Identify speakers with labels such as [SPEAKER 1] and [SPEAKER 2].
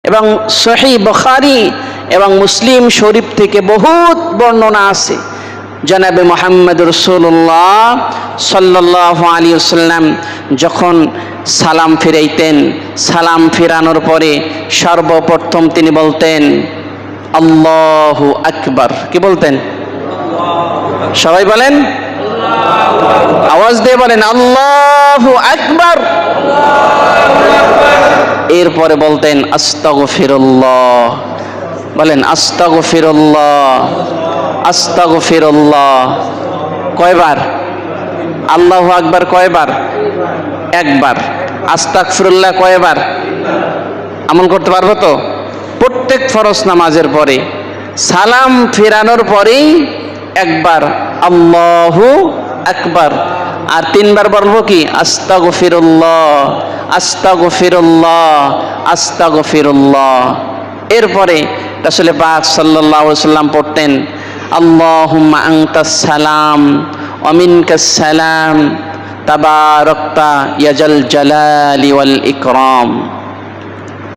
[SPEAKER 1] এবং সহিহ বুখারী এবং মুসলিম শরীফ থেকে বহুত বর্ণনা আছে। জনাবে মুহাম্মদ রাসূলুল্লাহ সাল্লাল্লাহু আলাইহি ওয়াসাল্লাম যখন সালাম ফিরাইতেন, সালাম ফিরানোর পরে সর্বপ্রথম তিনি বলতেন আল্লাহু আকবার। কি বলতেন? সবাই বলেন, আওয়াজ দিয়ে বলেন আল্লাহু আকবার। এরপরে বলতেন আস্তাগফিরুল্লাহ। বলেন আস্তাগফিরুল্লাহ, আস্তাগফিরুল্লাহ। কয়বার? আল্লাহু আকবার কয়বার? একবার। আস্তাগফিরুল্লাহ কয়বার? আমল করতে পারবো তো? প্রত্যেক ফরজ নামাজের পরে সালাম ফেরানোর পরেই একবার আল্লাহু আকবার, আর তিনবার বলবো কি আস্তাগফিরুল্লাহ, আস্তাগফিরুল্লাহ, আস্তাগফিরুল্লাহ। এরপরে রাসূল পাক সাল্লাল্লাহু আলাইহি ওয়াসাল্লাম পড়তেন আল্লাহুম্মা আনতাস সালাম ওয়া মিনকাস সালাম তাবারাকতা ইয়া জাল জালালি ওয়াল ইকরাম।